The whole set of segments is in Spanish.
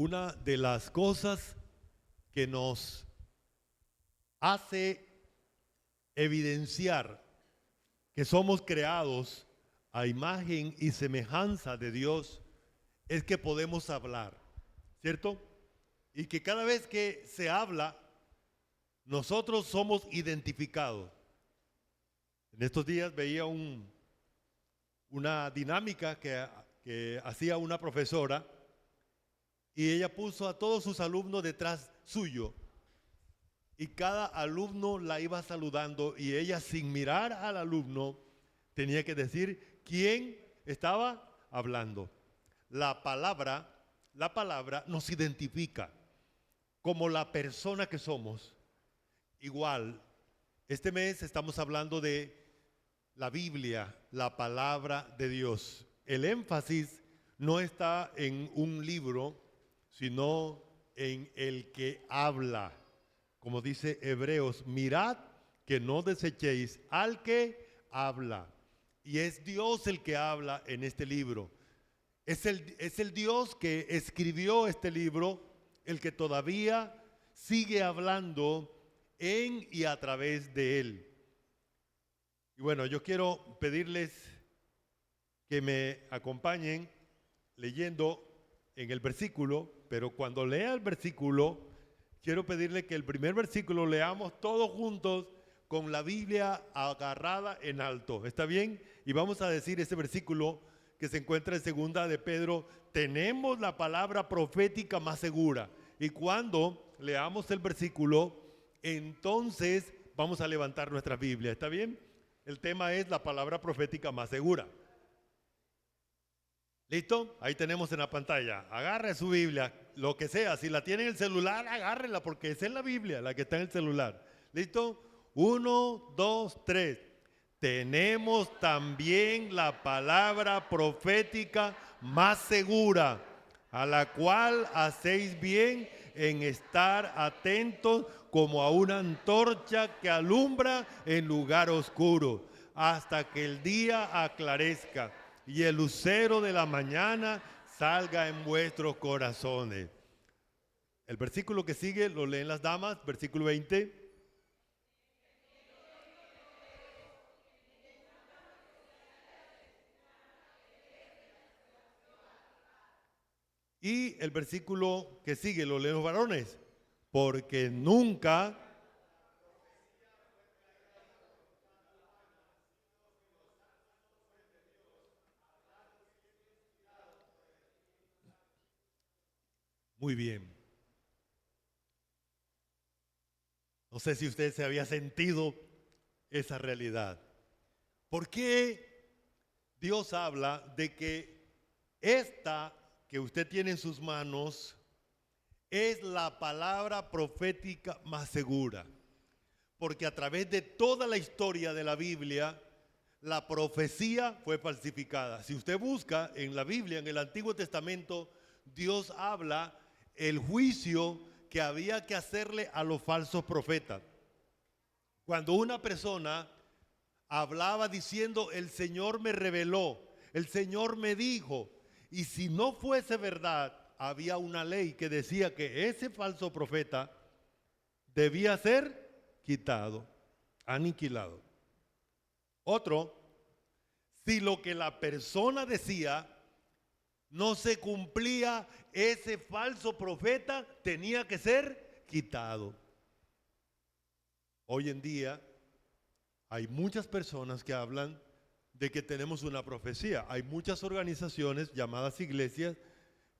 Una de las cosas que nos hace evidenciar que somos creados a imagen y semejanza de Dios es que podemos hablar, ¿cierto? Y que cada vez que se habla, nosotros somos identificados. En estos días veía una dinámica que hacía una profesora y ella puso a todos sus alumnos detrás suyo y cada alumno la iba saludando y ella, sin mirar al alumno, tenía que decir quién estaba hablando. La palabra nos identifica como la persona que somos. Igual, este mes estamos hablando de la Biblia, la palabra de Dios. El énfasis no está en un libro, sino en el que habla. Como dice Hebreos, mirad que no desechéis al que habla. Y es Dios el que habla en este libro. Es el Dios que escribió este libro, el que todavía sigue hablando en y a través de él. Y bueno, yo quiero pedirles que me acompañen leyendo en el versículo, pero cuando lea el versículo, quiero pedirle que el primer versículo leamos todos juntos con la Biblia agarrada en alto. ¿Está bien? Y vamos a decir ese versículo que se encuentra en segunda de Pedro: tenemos la palabra profética más segura. Y cuando leamos el versículo, entonces vamos a levantar nuestra Biblia. ¿Está bien? El tema es la palabra profética más segura. ¿Listo? Ahí tenemos en la pantalla. Agarre su Biblia, lo que sea. Si la tiene en el celular, agárrela, porque esa es la Biblia, la que está en el celular. ¿Listo? 1, 2, 3. Tenemos también la palabra profética más segura, a la cual hacéis bien en estar atentos como a una antorcha que alumbra en lugar oscuro, hasta que el día aclarezca y el lucero de la mañana salga en vuestros corazones. El versículo que sigue lo leen las damas, versículo 20. Y el versículo que sigue lo leen los varones. Porque nunca... Muy bien. No sé si usted se había sentido esa realidad. ¿Por qué Dios habla de que esta que usted tiene en sus manos es la palabra profética más segura? Porque a través de toda la historia de la Biblia, la profecía fue falsificada. Si usted busca en la Biblia, en el Antiguo Testamento, Dios habla el juicio que había que hacerle a los falsos profetas. Cuando una persona hablaba diciendo, el Señor me reveló, el Señor me dijo, y si no fuese verdad, había una ley que decía que ese falso profeta debía ser quitado, aniquilado. Otro, si lo que la persona decía no se cumplía, ese falso profeta tenía que ser quitado. Hoy en día hay muchas personas que hablan de que tenemos una profecía. Hay muchas organizaciones llamadas iglesias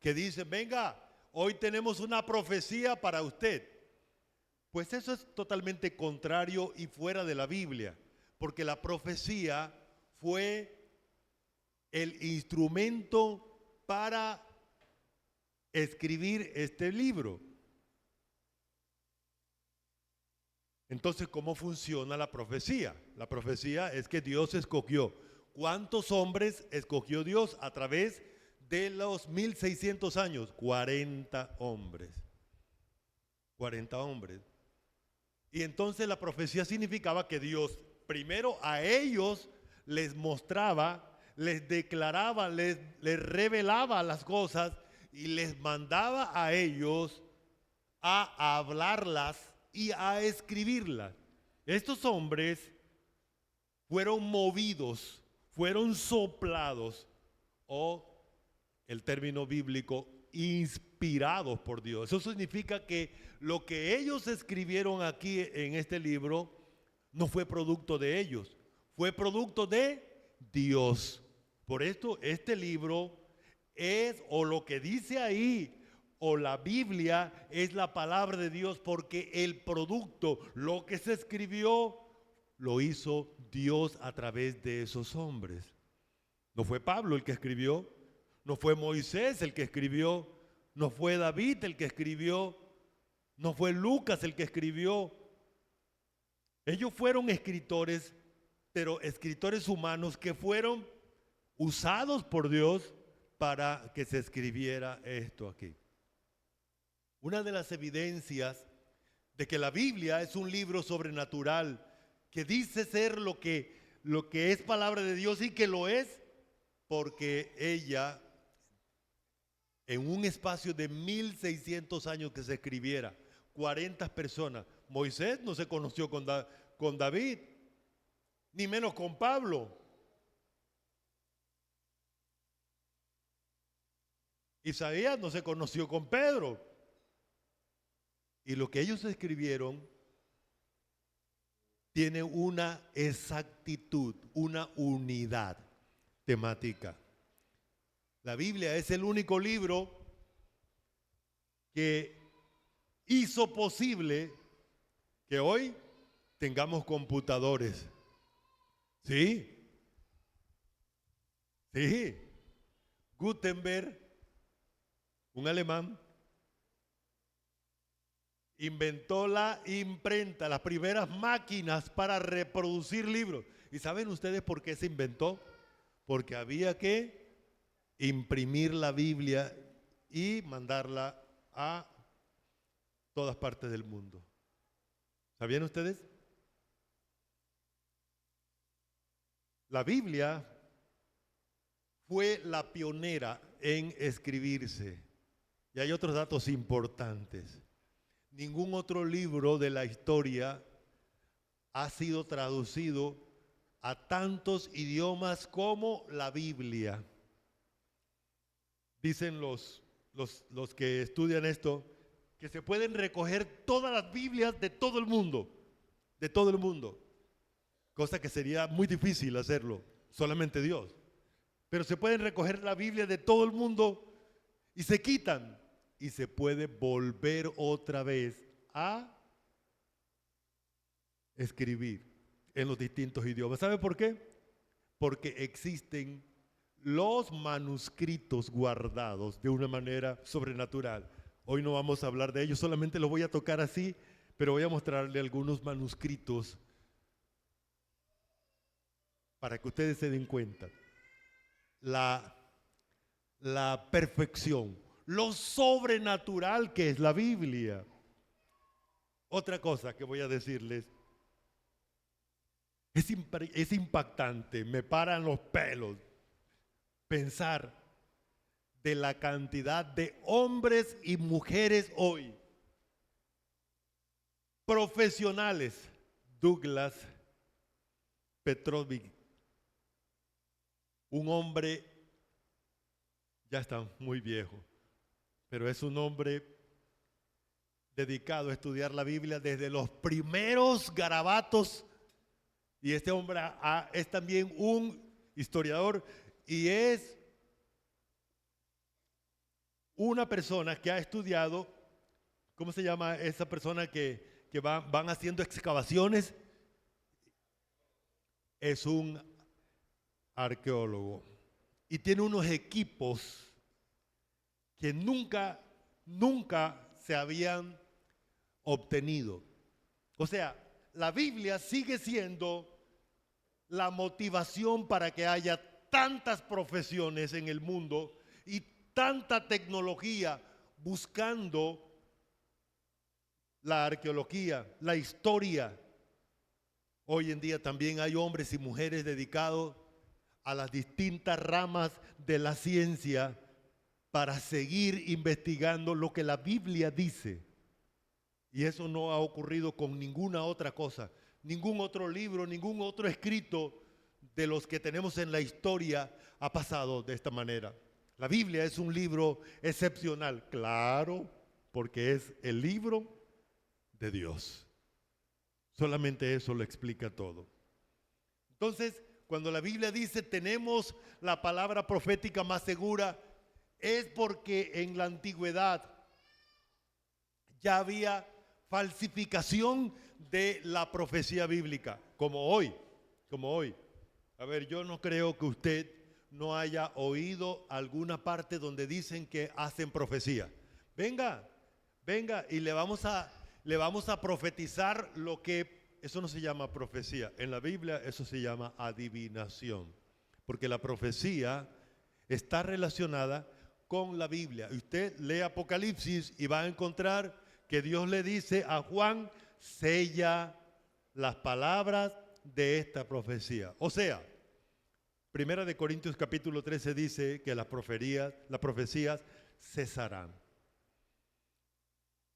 que dicen, venga, hoy tenemos una profecía para usted. Pues eso es totalmente contrario y fuera de la Biblia, porque la profecía fue el instrumento para escribir este libro. Entonces, ¿cómo funciona la profecía? La profecía es que Dios escogió. ¿Cuántos hombres escogió Dios a través de los 1600 años? 40 hombres. 40 hombres. Y entonces la profecía significaba que Dios primero a ellos les mostraba, les declaraba, les revelaba las cosas, y les mandaba a ellos a hablarlas y a escribirlas. Estos hombres fueron movidos, fueron soplados, o el término bíblico, inspirados por Dios. Eso significa que lo que ellos escribieron aquí en este libro no fue producto de ellos, fue producto de Dios. Por esto este libro es, o lo que dice ahí, o la Biblia es la palabra de Dios, porque el producto, lo que se escribió, lo hizo Dios a través de esos hombres. No fue Pablo el que escribió, no fue Moisés el que escribió, no fue David el que escribió, no fue Lucas el que escribió. Ellos fueron escritores, pero escritores humanos que fueron usados por Dios para que se escribiera esto aquí. Una de las evidencias de que la Biblia es un libro sobrenatural, que dice ser lo que es palabra de Dios y que lo es, porque ella, en un espacio de 1600 años que se escribiera, 40 personas. Moisés no se conoció con David, ni menos con Pablo. Isaías no se conoció con Pedro. Y lo que ellos escribieron tiene una exactitud, una unidad temática. La Biblia es el único libro que hizo posible que hoy tengamos computadores. Sí, sí. Gutenberg, un alemán, inventó la imprenta, las primeras máquinas para reproducir libros. ¿Y saben ustedes por qué se inventó? Porque había que imprimir la Biblia y mandarla a todas partes del mundo. ¿Sabían ustedes? La Biblia fue la pionera en escribirse. Y hay otros datos importantes. Ningún otro libro de la historia ha sido traducido a tantos idiomas como la Biblia. Dicen los que estudian esto, que se pueden recoger todas las Biblias de todo el mundo, cosa que sería muy difícil hacerlo, solamente Dios. Pero se pueden recoger la Biblia de todo el mundo y se quitan y se puede volver otra vez a escribir en los distintos idiomas. ¿Sabe por qué? Porque existen los manuscritos guardados de una manera sobrenatural. Hoy no vamos a hablar de ellos, solamente los voy a tocar así, pero voy a mostrarle algunos manuscritos para que ustedes se den cuenta. La perfección, lo sobrenatural que es la Biblia. Otra cosa que voy a decirles, es impactante, me paran los pelos pensar de la cantidad de hombres y mujeres hoy, profesionales. Douglas Petrovic, un hombre, ya está muy viejo, pero es un hombre dedicado a estudiar la Biblia desde los primeros garabatos, y este hombre es también un historiador y es una persona que ha estudiado, ¿cómo se llama esa persona que van haciendo excavaciones? Es un arqueólogo y tiene unos equipos que nunca se habían obtenido. O sea, la Biblia sigue siendo la motivación para que haya tantas profesiones en el mundo y tanta tecnología buscando la arqueología, la historia. Hoy en día también hay hombres y mujeres dedicados a las distintas ramas de la ciencia para seguir investigando lo que la Biblia dice. Y eso no ha ocurrido con ninguna otra cosa, ningún otro libro, ningún otro escrito de los que tenemos en la historia ha pasado de esta manera. La Biblia es un libro excepcional, claro, porque es el libro de Dios. Solamente eso lo explica todo. Entonces, cuando la Biblia dice tenemos la palabra profética más segura, es porque en la antigüedad ya había falsificación de la profecía bíblica, como hoy. A ver, yo no creo que usted no haya oído alguna parte donde dicen que hacen profecía. Venga y le vamos a profetizar lo que, eso no se llama profecía. En la Biblia eso se llama adivinación, porque la profecía está relacionada con la Biblia. Usted lee Apocalipsis y va a encontrar que Dios le dice a Juan, sella las palabras de esta profecía. O sea, Primera de Corintios capítulo 13 dice que las profecías cesarán.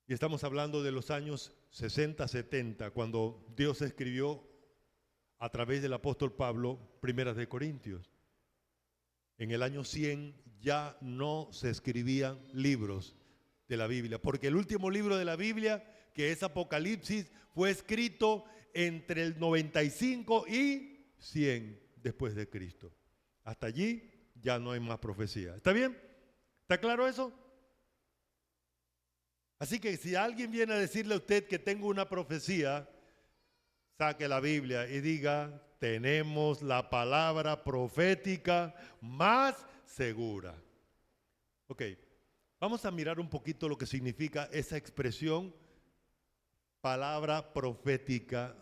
Y estamos hablando de los años 60, 70, cuando Dios escribió a través del apóstol Pablo Primera de Corintios. En el año 100 ya no se escribían libros de la Biblia, porque el último libro de la Biblia, que es Apocalipsis, fue escrito entre el 95 y 100 después de Cristo. Hasta allí ya no hay más profecía. ¿Está bien? ¿Está claro eso? Así que si alguien viene a decirle a usted que tengo una profecía, saque la Biblia y diga, tenemos la palabra profética más segura. Ok, vamos a mirar un poquito lo que significa esa expresión, palabra profética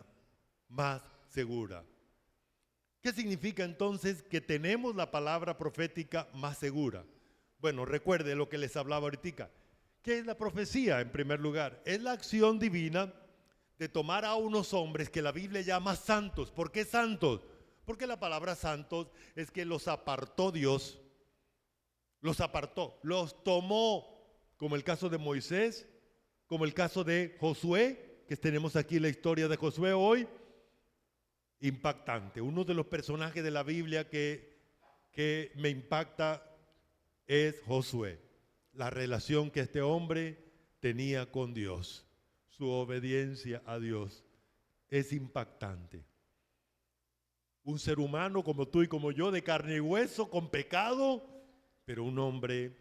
más segura. ¿Qué significa entonces que tenemos la palabra profética más segura? Bueno, recuerde lo que les hablaba ahorita. ¿Qué es la profecía? En primer lugar, es la acción divina de tomar a unos hombres que la Biblia llama santos. ¿Por qué santos? Porque la palabra santos es que los apartó Dios, los apartó, los tomó, como el caso de Moisés, como el caso de Josué, que tenemos aquí la historia de Josué hoy, impactante. Uno de los personajes de la Biblia que me impacta es Josué, la relación que este hombre tenía con Dios. Su obediencia a Dios es impactante. Un ser humano como tú y como yo, de carne y hueso, con pecado, pero un hombre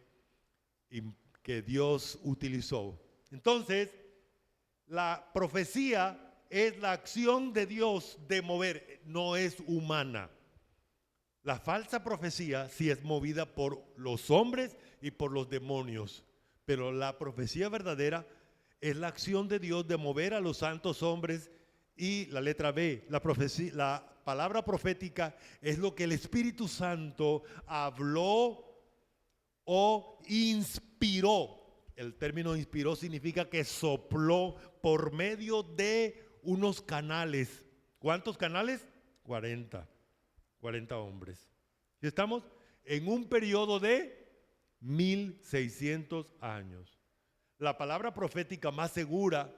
que Dios utilizó. Entonces, la profecía es la acción de Dios de mover, no es humana. La falsa profecía sí es movida por los hombres y por los demonios, pero la profecía verdadera es la acción de Dios de mover a los santos hombres. Y la letra B, la palabra profética es lo que el Espíritu Santo habló o inspiró. El término inspiró significa que sopló por medio de unos canales. ¿Cuántos canales? 40 hombres. Y estamos en un periodo de 1600 años. La palabra profética más segura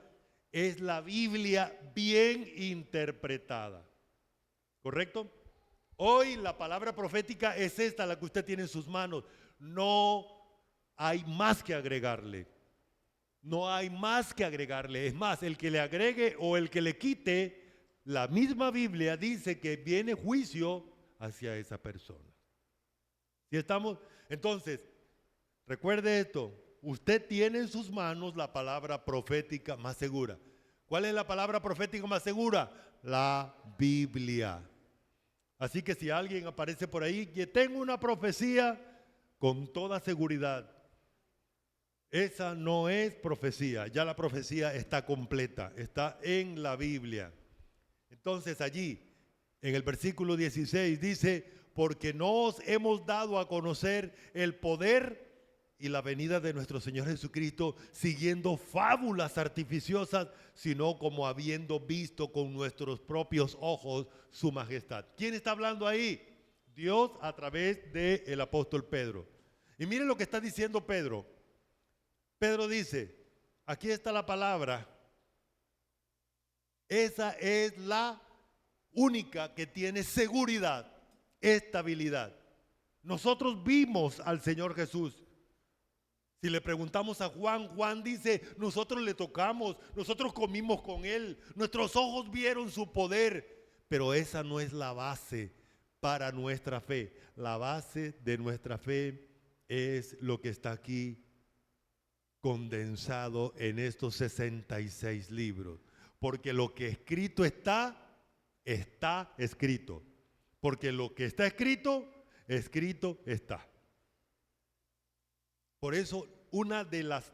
es la Biblia bien interpretada. ¿Correcto? Hoy la palabra profética es esta, la que usted tiene en sus manos. No hay más que agregarle. No hay más que agregarle. Es más, el que le agregue o el que le quite, la misma Biblia dice que viene juicio hacia esa persona. ¿Sí estamos? Entonces, recuerde esto. Usted tiene en sus manos la palabra profética más segura. ¿Cuál es la palabra profética más segura? La Biblia. Así que si alguien aparece por ahí que tengo una profecía, con toda seguridad, esa no es profecía. Ya la profecía está completa, está en la Biblia. Entonces allí, en el versículo 16 dice, porque no os hemos dado a conocer el poder y la venida de nuestro Señor Jesucristo siguiendo fábulas artificiosas, sino como habiendo visto con nuestros propios ojos su majestad. ¿Quién está hablando ahí? Dios a través del apóstol Pedro. Y miren lo que está diciendo Pedro. Pedro dice, aquí está la palabra. Esa es la única que tiene seguridad, estabilidad. Nosotros vimos al Señor Jesús. Si le preguntamos a Juan, Juan dice, nosotros le tocamos, nosotros comimos con Él, nuestros ojos vieron su poder, pero esa no es la base para nuestra fe. La base de nuestra fe es lo que está aquí condensado en estos 66 libros. Porque lo que escrito está escrito. Porque lo que está escrito está. Por eso, una de las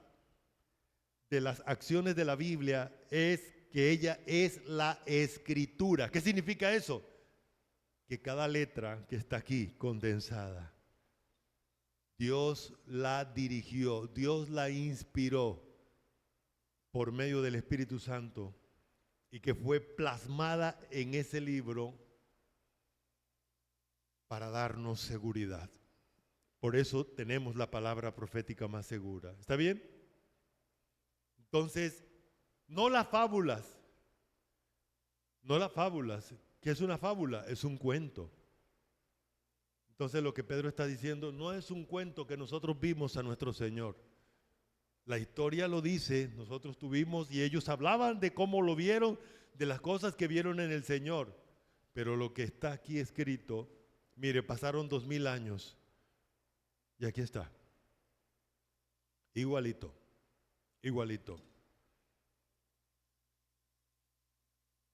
acciones de la Biblia es que ella es la escritura. ¿Qué significa eso? Que cada letra que está aquí condensada, Dios la dirigió, Dios la inspiró por medio del Espíritu Santo y que fue plasmada en ese libro para darnos seguridad. Por eso tenemos la palabra profética más segura. ¿Está bien? Entonces, no las fábulas. ¿Qué es una fábula? Es un cuento. Entonces lo que Pedro está diciendo no es un cuento que nosotros vimos a nuestro Señor. La historia lo dice, nosotros tuvimos y ellos hablaban de cómo lo vieron, de las cosas que vieron en el Señor. Pero lo que está aquí escrito, mire, pasaron 2000 años. Y aquí está. Igualito.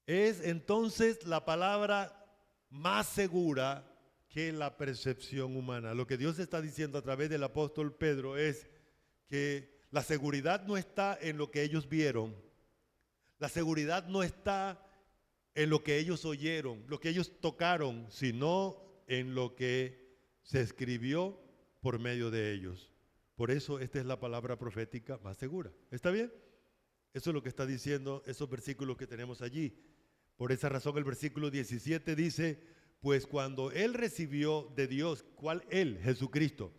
Es entonces la palabra más segura que la percepción humana. Lo que Dios está diciendo a través del apóstol Pedro es que la seguridad no está en lo que ellos vieron. La seguridad no está en lo que ellos oyeron, lo que ellos tocaron, sino en lo que se escribió por medio de ellos. Por eso esta es la palabra profética más segura. ¿Está bien? Eso es lo que está diciendo esos versículos que tenemos allí. Por esa razón el versículo 17 dice, pues cuando Él recibió de Dios, ¿cuál Él? Jesucristo.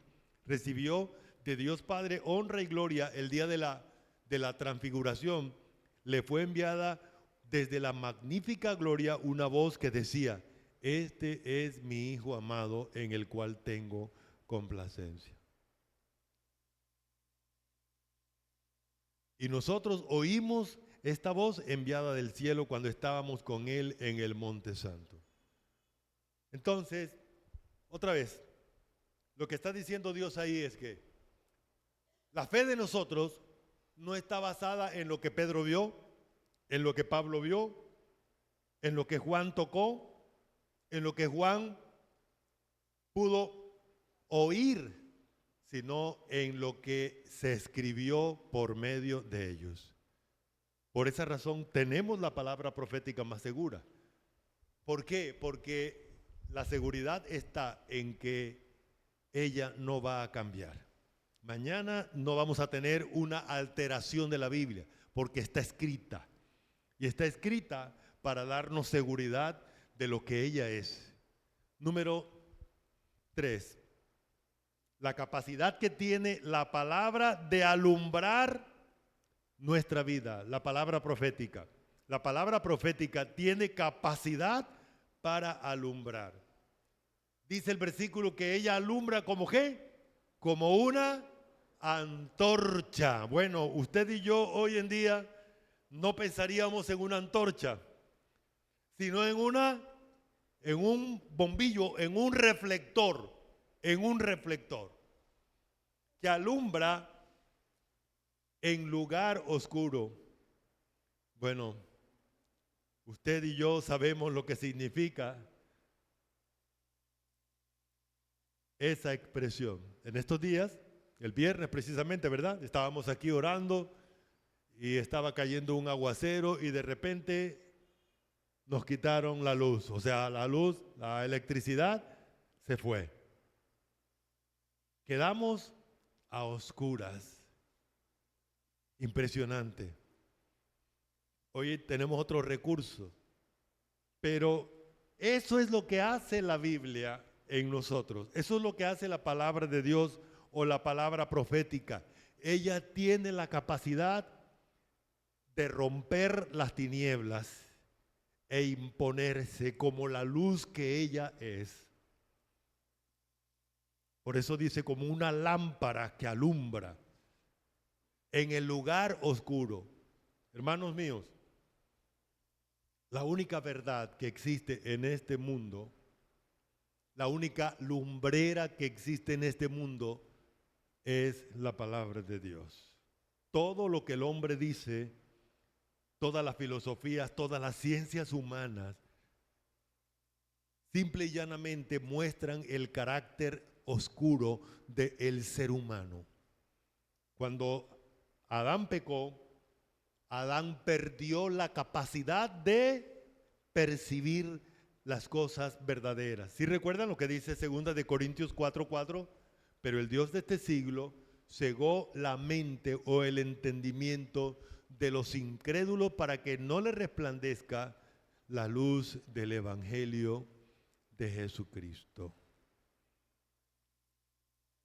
Recibió de Dios Padre honra y gloria el día de la transfiguración, le fue enviada desde la magnífica gloria una voz que decía, este es mi Hijo amado en el cual tengo complacencia. Y nosotros oímos esta voz enviada del cielo cuando estábamos con Él en el Monte Santo. Entonces, otra vez, lo que está diciendo Dios ahí es que la fe de nosotros no está basada en lo que Pedro vio, en lo que Pablo vio, en lo que Juan tocó, en lo que Juan pudo oír, sino en lo que se escribió por medio de ellos. Por esa razón tenemos la palabra profética más segura. ¿Por qué? Porque la seguridad está en que ella no va a cambiar. Mañana no vamos a tener una alteración de la Biblia, porque está escrita. Y está escrita para darnos seguridad de lo que ella es. Número 3. La capacidad que tiene la palabra de alumbrar nuestra vida, la palabra profética. La palabra profética tiene capacidad para alumbrar. Dice el versículo que ella alumbra como ¿qué? Como una antorcha. Bueno, usted y yo hoy en día no pensaríamos en una antorcha, sino en un bombillo, en un reflector que alumbra en lugar oscuro. Bueno, usted y yo sabemos lo que significa esa expresión. En estos días, el viernes precisamente, ¿verdad? Estábamos aquí orando y estaba cayendo un aguacero y de repente nos quitaron la luz. O sea, la luz, la electricidad se fue. Quedamos a oscuras. Impresionante. Hoy tenemos otros recursos, pero eso es lo que hace la Biblia en nosotros. Eso es lo que hace la palabra de Dios o la palabra profética. Ella tiene la capacidad de romper las tinieblas e imponerse como la luz que ella es. Por eso dice, como una lámpara que alumbra en el lugar oscuro. Hermanos míos, la única verdad que existe en este mundo, la única lumbrera que existe en este mundo es la palabra de Dios. Todo lo que el hombre dice, todas las filosofías, todas las ciencias humanas, simple y llanamente muestran el carácter oscuro del ser humano. Cuando Adán pecó, Adán perdió la capacidad de percibir las cosas verdaderas. ¿Sí recuerdan lo que dice 2 de Corintios 4:4? Pero el Dios de este siglo cegó la mente o el entendimiento de los incrédulos para que no les resplandezca la luz del Evangelio de Jesucristo.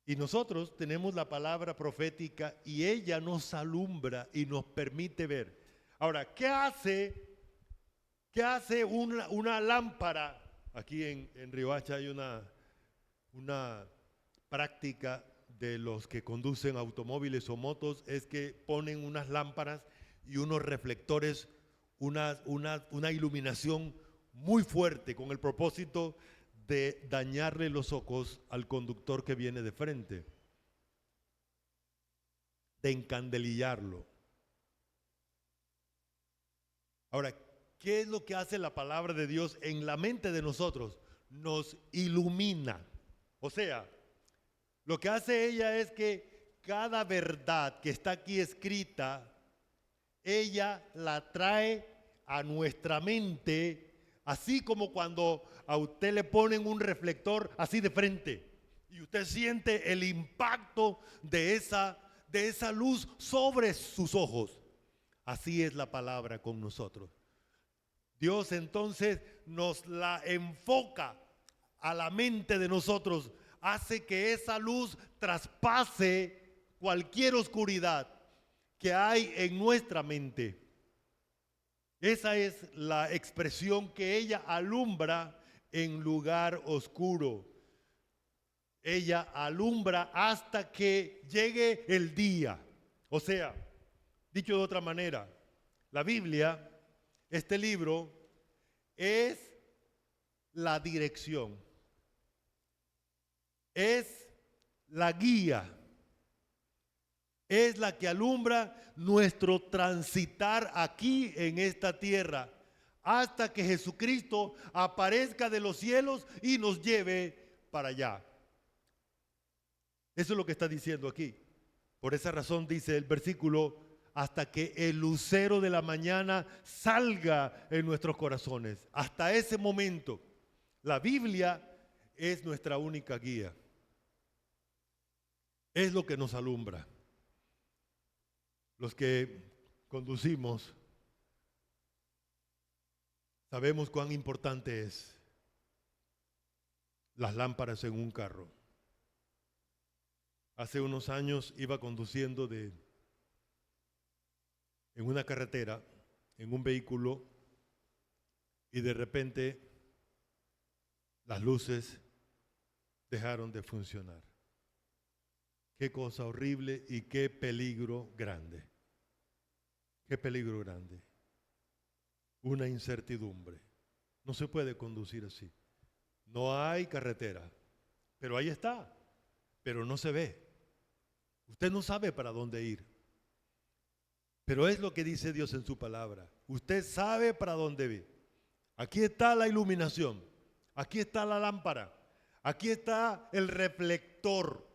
Y nosotros tenemos la palabra profética y ella nos alumbra y nos permite ver. Ahora, ¿qué hace una lámpara? Aquí en Riohacha hay una práctica de los que conducen automóviles o motos, es que ponen unas lámparas y unos reflectores, una iluminación muy fuerte con el propósito de dañarle los ojos al conductor que viene de frente, de encandelillarlo. Ahora, ¿qué es lo que hace la palabra de Dios en la mente de nosotros? Nos ilumina. O sea, lo que hace ella es que cada verdad que está aquí escrita, ella la trae a nuestra mente, así como cuando a usted le ponen un reflector así de frente y usted siente el impacto de esa luz sobre sus ojos. Así es la palabra con nosotros. Dios entonces nos la enfoca a la mente de nosotros, hace que esa luz traspase cualquier oscuridad que hay en nuestra mente. Esa es la expresión que ella alumbra en lugar oscuro. Ella alumbra hasta que llegue el día. O sea, dicho de otra manera, la Biblia, este libro, es la dirección, es la guía, es la que alumbra nuestro transitar aquí en esta tierra hasta que Jesucristo aparezca de los cielos y nos lleve para allá. Eso es lo que está diciendo aquí. Por esa razón dice el versículo, hasta que el lucero de la mañana salga en nuestros corazones. Hasta ese momento, la Biblia es nuestra única guía. Es lo que nos alumbra. Los que conducimos sabemos cuán importante es las lámparas en un carro. Hace unos años iba conduciendo en una carretera, en un vehículo, y de repente las luces dejaron de funcionar. Qué cosa horrible y qué peligro grande. Qué peligro grande. Una incertidumbre. No se puede conducir así. No hay carretera, pero ahí está, pero no se ve. Usted no sabe para dónde ir. Pero es lo que dice Dios en su palabra. Usted sabe para dónde ir. Aquí está la iluminación. Aquí está la lámpara. Aquí está el reflector.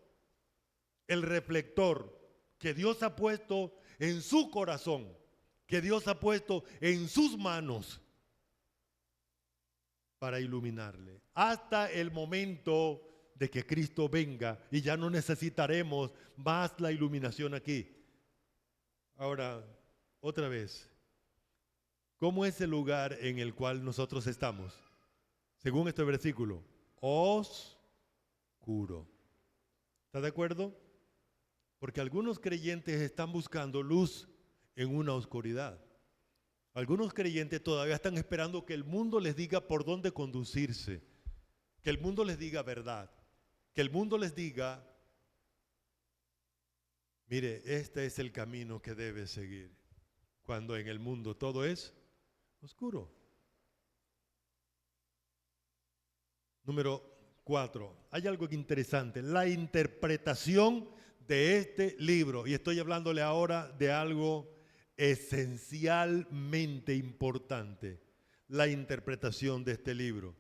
El reflector que Dios ha puesto en su corazón, que Dios ha puesto en sus manos para iluminarle. Hasta el momento de que Cristo venga y ya no necesitaremos más la iluminación aquí. Ahora, otra vez, ¿cómo es el lugar en el cual nosotros estamos? Según este versículo, oscuro. ¿Está de acuerdo? Porque algunos creyentes están buscando luz en una oscuridad. Algunos creyentes todavía están esperando que el mundo les diga por dónde conducirse, que el mundo les diga verdad, que el mundo les diga, mire, este es el camino que debe seguir, cuando en el mundo todo es oscuro. Número 4. Hay algo interesante, la interpretación de este libro. Y estoy hablándole ahora de algo esencialmente importante, la interpretación de este libro.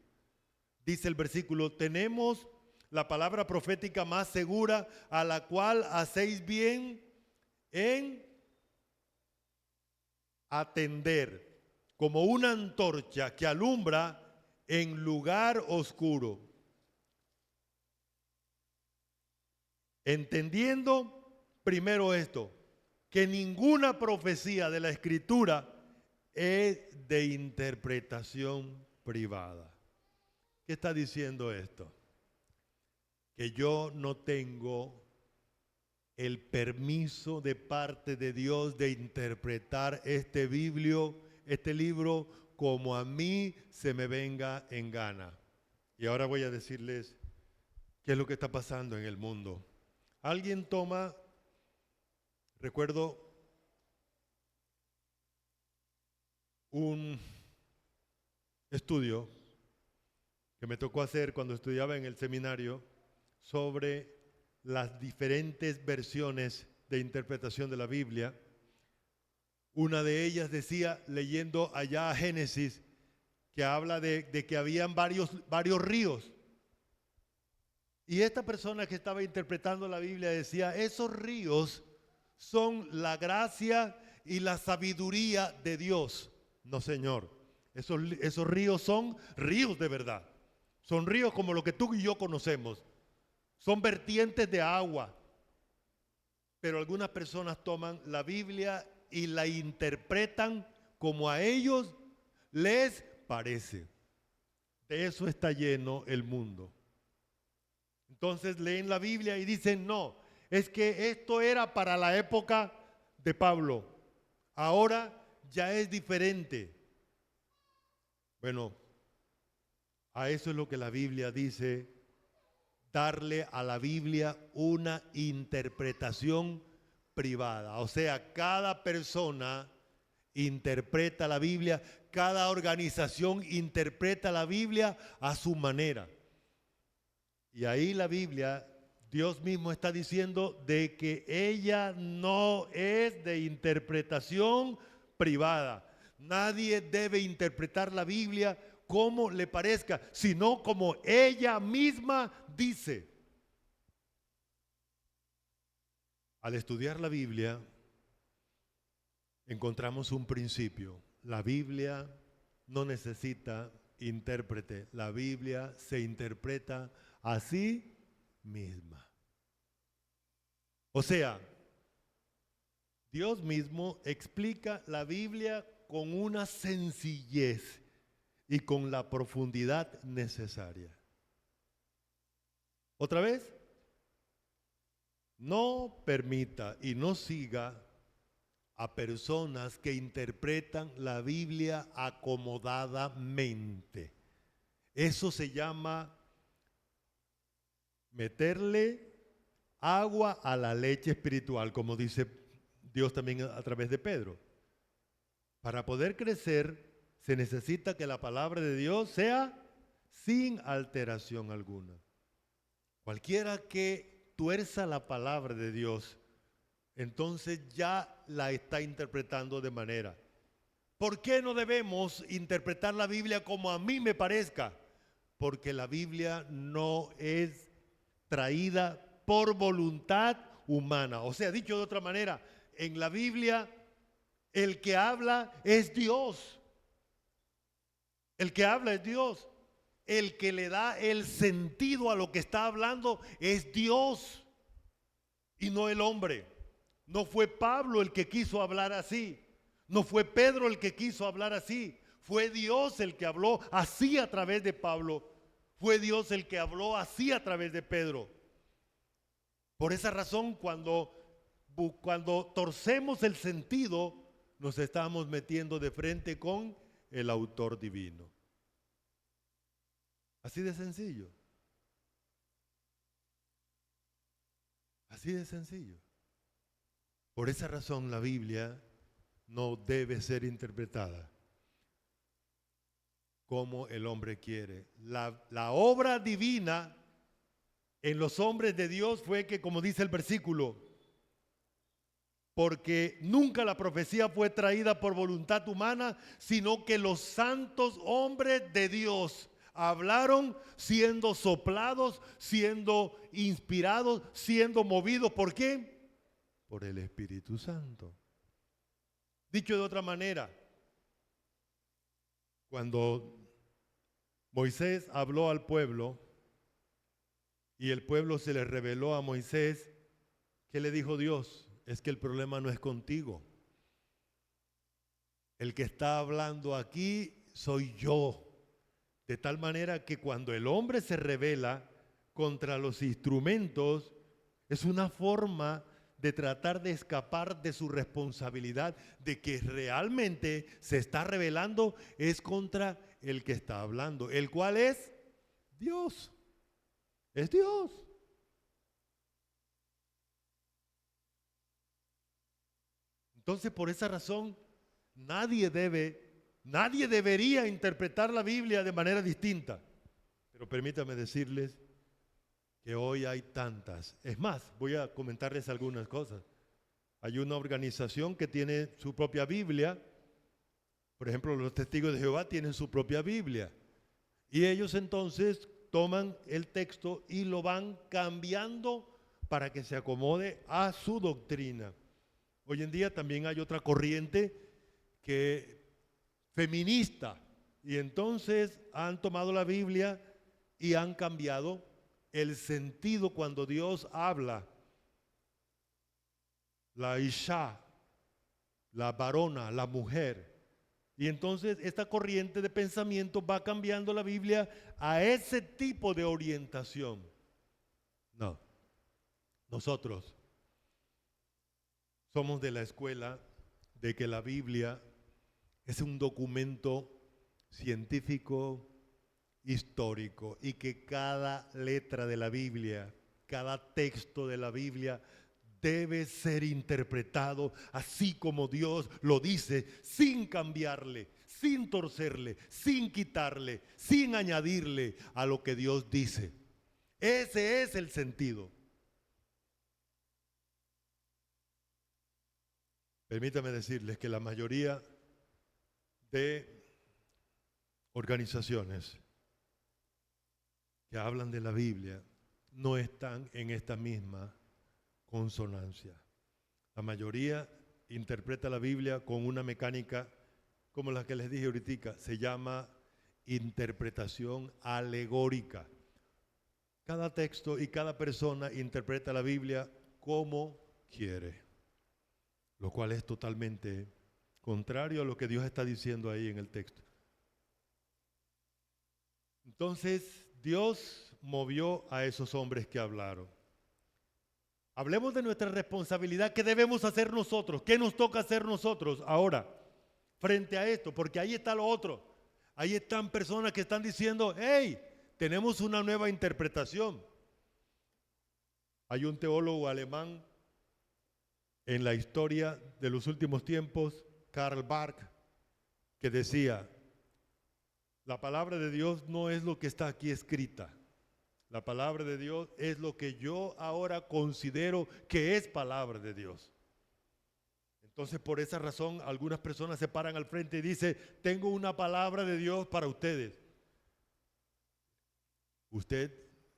Dice el versículo, tenemos la palabra profética más segura, a la cual hacéis bien en atender, como una antorcha que alumbra en lugar oscuro, entendiendo primero esto, que ninguna profecía de la Escritura es de interpretación privada. ¿Qué está diciendo esto? Que yo no tengo el permiso de parte de Dios de interpretar este libro como a mí se me venga en gana. Y ahora voy a decirles qué es lo que está pasando en el mundo. Alguien toma, recuerdo un estudio que me tocó hacer cuando estudiaba en el seminario sobre las diferentes versiones de interpretación de la Biblia. Una de ellas decía, leyendo allá a Génesis, que habla de que habían varios ríos. Y esta persona que estaba interpretando la Biblia decía, esos ríos son la gracia y la sabiduría de Dios. No, señor, esos ríos son ríos de verdad. Son ríos como lo que tú y yo conocemos. Son vertientes de agua. Pero algunas personas toman la Biblia y la interpretan como a ellos les parece. De eso está lleno el mundo. Entonces leen la Biblia y dicen, no, es que esto era para la época de Pablo. Ahora ya es diferente. Bueno, a eso es lo que la Biblia dice, darle a la Biblia una interpretación privada. O sea, cada persona interpreta la Biblia, cada organización interpreta la Biblia a su manera. Y ahí la Biblia, Dios mismo está diciendo de que ella no es de interpretación privada. Nadie debe interpretar la Biblia como le parezca, sino como ella misma dice. Al estudiar la Biblia, encontramos un principio. La Biblia no necesita intérprete. La Biblia se interpreta a sí misma. O sea, Dios mismo explica la Biblia con una sencillez y con la profundidad necesaria. Otra vez, no permita y no siga a personas que interpretan la Biblia acomodadamente. Eso se llama meterle agua a la leche espiritual, como dice Dios también a través de Pedro. Para poder crecer, se necesita que la palabra de Dios sea sin alteración alguna. Cualquiera que tuerza la palabra de Dios, entonces ya la está interpretando de manera. ¿Por qué no debemos interpretar la Biblia como a mí me parezca? Porque la Biblia no es traída por voluntad humana. O sea, dicho de otra manera, en la Biblia el que habla es Dios. El que habla es Dios. El que le da el sentido a lo que está hablando es Dios y no el hombre. No fue Pablo el que quiso hablar así. No fue Pedro el que quiso hablar así. Fue Dios el que habló así a través de Pablo. Fue Dios el que habló así a través de Pedro. Por esa razón, cuando torcemos el sentido, nos estamos metiendo de frente con el autor divino. Así de sencillo. Así de sencillo. Por esa razón la Biblia no debe ser interpretada como el hombre quiere. La obra divina en los hombres de Dios fue que, como dice el versículo, porque nunca la profecía fue traída por voluntad humana, sino que los santos hombres de Dios hablaron siendo soplados, siendo inspirados, siendo movidos. ¿Por qué? Por el Espíritu Santo. Dicho de otra manera, cuando Moisés habló al pueblo y el pueblo se le reveló a Moisés, ¿qué le dijo Dios? Es que el problema no es contigo. El que está hablando aquí soy yo. De tal manera que cuando el hombre se rebela contra los instrumentos, es una forma de tratar de escapar de su responsabilidad, de que realmente se está rebelando es contra el que está hablando, el cual es Dios. Es Dios. Entonces, por esa razón, nadie debería interpretar la Biblia de manera distinta. Pero permítame decirles que hoy hay tantas. Es más, voy a comentarles algunas cosas. Hay una organización que tiene su propia Biblia. Por ejemplo, los Testigos de Jehová tienen su propia Biblia. Y ellos entonces toman el texto y lo van cambiando para que se acomode a su doctrina. Hoy en día también hay otra corriente feminista, y entonces han tomado la Biblia y han cambiado el sentido cuando Dios habla. La Isha, la varona, la mujer. Y entonces esta corriente de pensamiento va cambiando la Biblia a ese tipo de orientación. No, nosotros somos de la escuela de que la Biblia es un documento científico, histórico, y que cada letra de la Biblia, cada texto de la Biblia debe ser interpretado así como Dios lo dice, sin cambiarle, sin torcerle, sin quitarle, sin añadirle a lo que Dios dice. Ese es el sentido. Permítame decirles que la mayoría de organizaciones que hablan de la Biblia no están en esta misma consonancia. La mayoría interpreta la Biblia con una mecánica como la que les dije ahorita, se llama interpretación alegórica. Cada texto y cada persona interpreta la Biblia como quiere, lo cual es totalmente contrario a lo que Dios está diciendo ahí en el texto. Entonces, Dios movió a esos hombres que hablaron. Hablemos de nuestra responsabilidad. ¿Qué debemos hacer nosotros? ¿Qué nos toca hacer nosotros ahora frente a esto? Porque ahí está lo otro. Ahí están personas que están diciendo, hey, tenemos una nueva interpretación. Hay un teólogo alemán en la historia de los últimos tiempos, Karl Barth, que decía, la palabra de Dios no es lo que está aquí escrita. La palabra de Dios es lo que yo ahora considero que es palabra de Dios. Entonces, por esa razón, algunas personas se paran al frente y dicen, tengo una palabra de Dios para ustedes. Usted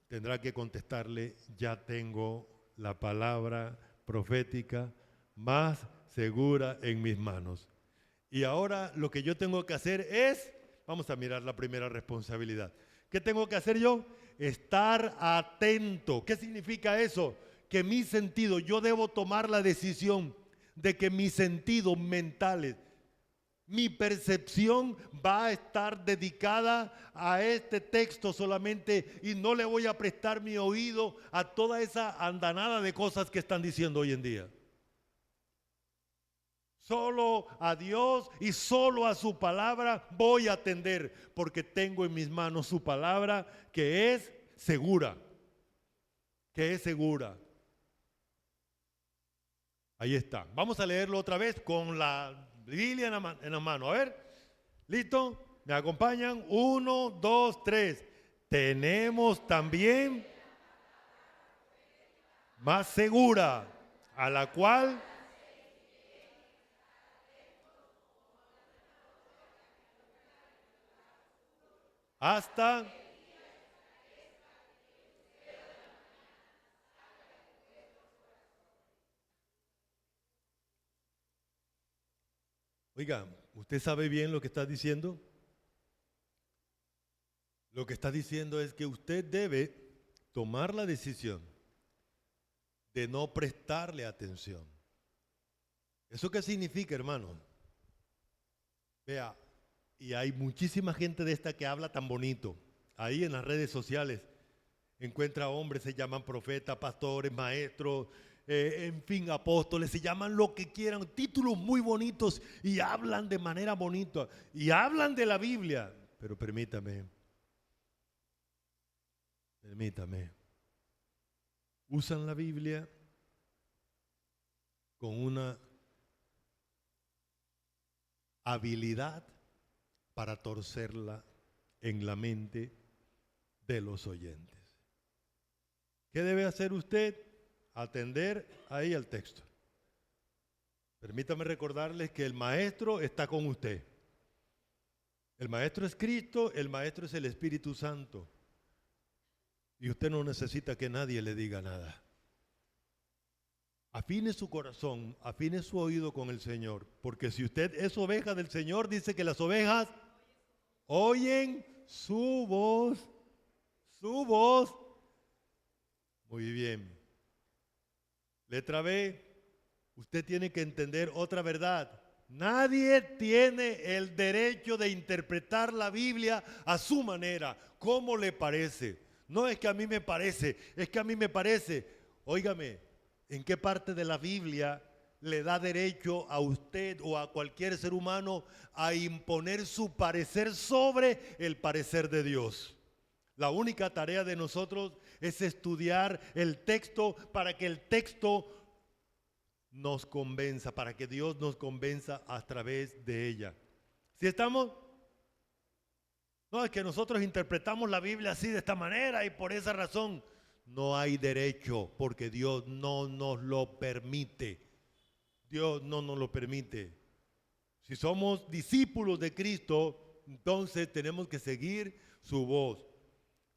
tendrá que contestarle, ya tengo la palabra profética más segura en mis manos. Y ahora lo que yo tengo que hacer es, vamos a mirar la primera responsabilidad. ¿Qué tengo que hacer yo? Estar atento. ¿Qué significa eso? Que mi sentido, yo debo tomar la decisión de que mis sentidos mentales, Mi percepción va a estar dedicada a este texto solamente y no le voy a prestar mi oído a toda esa andanada de cosas que están diciendo hoy en día. Solo a Dios y solo a su palabra voy a atender, porque tengo en mis manos su palabra que es segura, que es segura. Ahí está. Vamos a leerlo otra vez con la Biblia en la mano. A ver, ¿listo? ¿Me acompañan? 1, 2, 3. Tenemos también más segura, a la cual hasta... Oiga, ¿usted sabe bien lo que está diciendo? Lo que está diciendo es que usted debe tomar la decisión de no prestarle atención. ¿Eso qué significa, hermano? Vea, y hay muchísima gente de esta que habla tan bonito. Ahí en las redes sociales encuentra hombres, se llaman profetas, pastores, maestros, en fin, apóstoles, se llaman lo que quieran, títulos muy bonitos y hablan de manera bonita y hablan de la Biblia. Pero permítame, usan la Biblia con una habilidad para torcerla en la mente de los oyentes. ¿Qué debe hacer usted? Atender ahí al texto. Permítame recordarles que el maestro está con usted. El maestro es Cristo, el maestro es el Espíritu Santo. Y usted no necesita que nadie le diga nada. Afine su corazón, afine su oído con el Señor, porque si usted es oveja del Señor, dice que las ovejas oyen su voz, su voz. Muy bien. Letra B, usted tiene que entender otra verdad. Nadie tiene el derecho de interpretar la Biblia a su manera, como le parece. No es que a mí me parece, es que a mí me parece. Óigame, ¿en qué parte de la Biblia le da derecho a usted o a cualquier ser humano a imponer su parecer sobre el parecer de Dios? La única tarea de nosotros es estudiar el texto para que el texto nos convenza, para que Dios nos convenza a través de ella. ¿Sí estamos? No, es que nosotros interpretamos la Biblia así de esta manera y por esa razón no hay derecho, porque Dios no nos lo permite. Dios no nos lo permite. Si somos discípulos de Cristo, entonces tenemos que seguir su voz.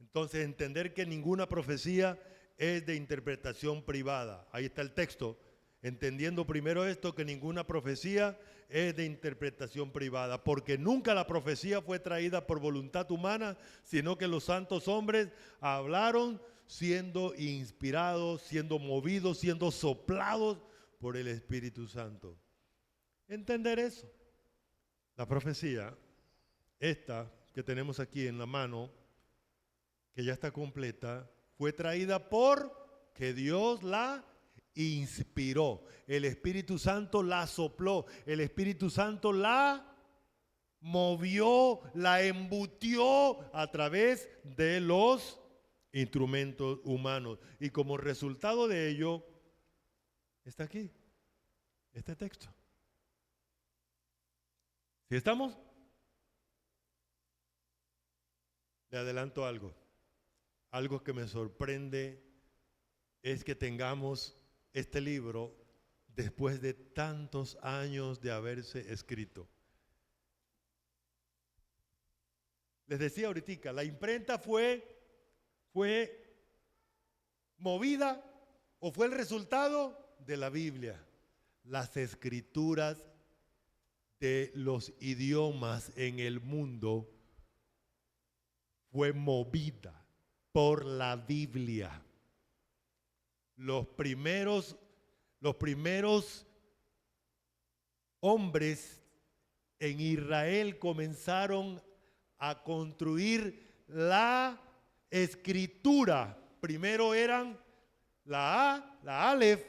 Entonces entender que ninguna profecía es de interpretación privada. Ahí está el texto. Entendiendo primero esto, que ninguna profecía es de interpretación privada, porque nunca la profecía fue traída por voluntad humana, sino que los santos hombres hablaron siendo inspirados, siendo movidos, siendo soplados por el Espíritu Santo. Entender eso. La profecía, esta que tenemos aquí en la mano, que ya está completa, fue traída por que Dios la inspiró. El Espíritu Santo la sopló. El Espíritu Santo la movió, la embutió a través de los instrumentos humanos. Y como resultado de ello, está aquí, este texto. ¿Sí estamos? Le adelanto algo que me sorprende es que tengamos este libro después de tantos años de haberse escrito. Les decía ahorita, la imprenta fue movida o fue el resultado de la Biblia. Las escrituras de los idiomas en el mundo fue movida por la Biblia. Los primeros hombres en Israel comenzaron a construir la escritura. Primero eran la Aleph,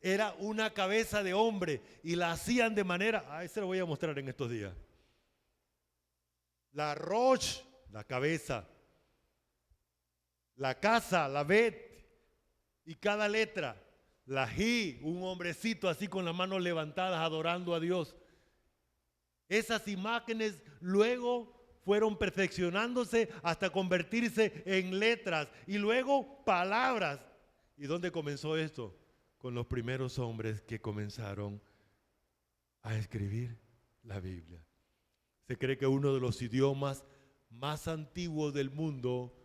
era una cabeza de hombre y la hacían de manera, se lo voy a mostrar en estos días. La Rosh, la cabeza. La casa, la Bet, y cada letra. La Ji, un hombrecito así con las manos levantadas adorando a Dios. Esas imágenes luego fueron perfeccionándose hasta convertirse en letras y luego palabras. ¿Y dónde comenzó esto? Con los primeros hombres que comenzaron a escribir la Biblia. Se cree que uno de los idiomas más antiguos del mundo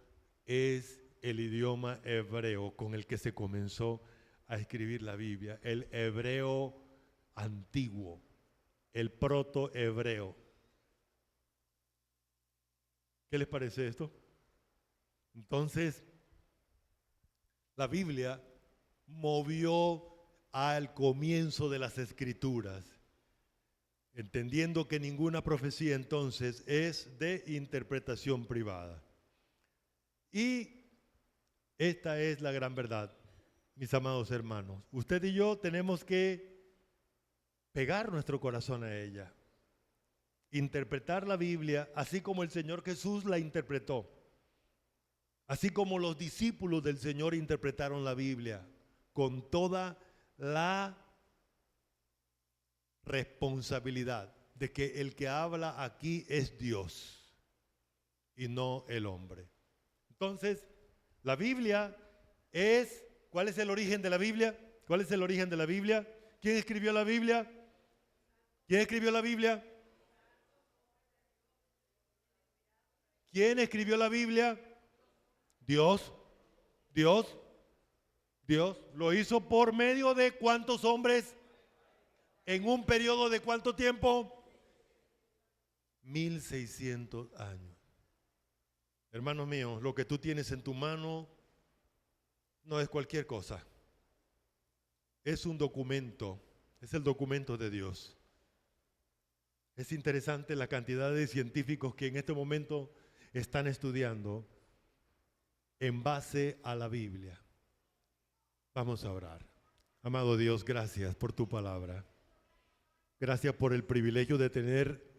es el idioma hebreo con el que se comenzó a escribir la Biblia, el hebreo antiguo, el protohebreo. ¿Qué les parece esto? Entonces, la Biblia movió al comienzo de las Escrituras, entendiendo que ninguna profecía entonces es de interpretación privada. Y esta es la gran verdad, mis amados hermanos. Usted y yo tenemos que pegar nuestro corazón a ella, interpretar la Biblia así como el Señor Jesús la interpretó, así como los discípulos del Señor interpretaron la Biblia, con toda la responsabilidad de que el que habla aquí es Dios y no el hombre. Entonces, la Biblia es, ¿cuál es el origen de la Biblia? ¿Cuál es el origen de la Biblia? ¿Quién escribió la Biblia? ¿Quién escribió la Biblia? ¿Quién escribió la Biblia? Dios. Dios. Dios. ¿Lo hizo por medio de cuántos hombres? ¿En un periodo de cuánto tiempo? 1600 años. Hermanos míos, lo que tú tienes en tu mano no es cualquier cosa. Es un documento, es el documento de Dios. Es interesante la cantidad de científicos que en este momento están estudiando en base a la Biblia. Vamos a orar. Amado Dios, gracias por tu palabra. Gracias por el privilegio de tener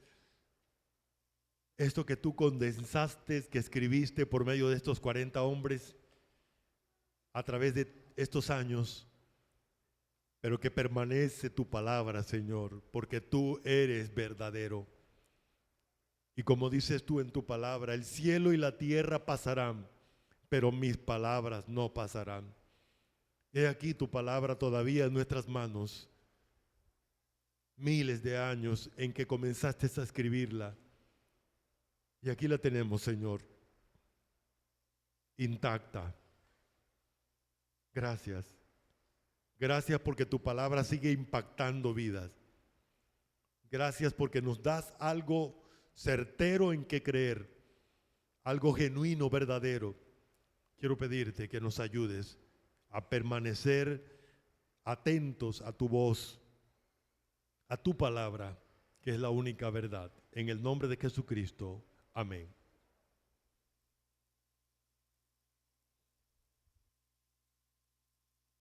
esto que tú condensaste, que escribiste por medio de estos 40 hombres a través de estos años, pero que permanece tu palabra, Señor, porque tú eres verdadero. Y como dices tú en tu palabra, el cielo y la tierra pasarán, pero mis palabras no pasarán. He aquí tu palabra todavía en nuestras manos. Miles de años en que comenzaste a escribirla. Y aquí la tenemos, Señor, intacta. Gracias. Gracias porque tu palabra sigue impactando vidas. Gracias porque nos das algo certero en que creer, algo genuino, verdadero. Quiero pedirte que nos ayudes a permanecer atentos a tu voz, a tu palabra, que es la única verdad. En el nombre de Jesucristo. Amén.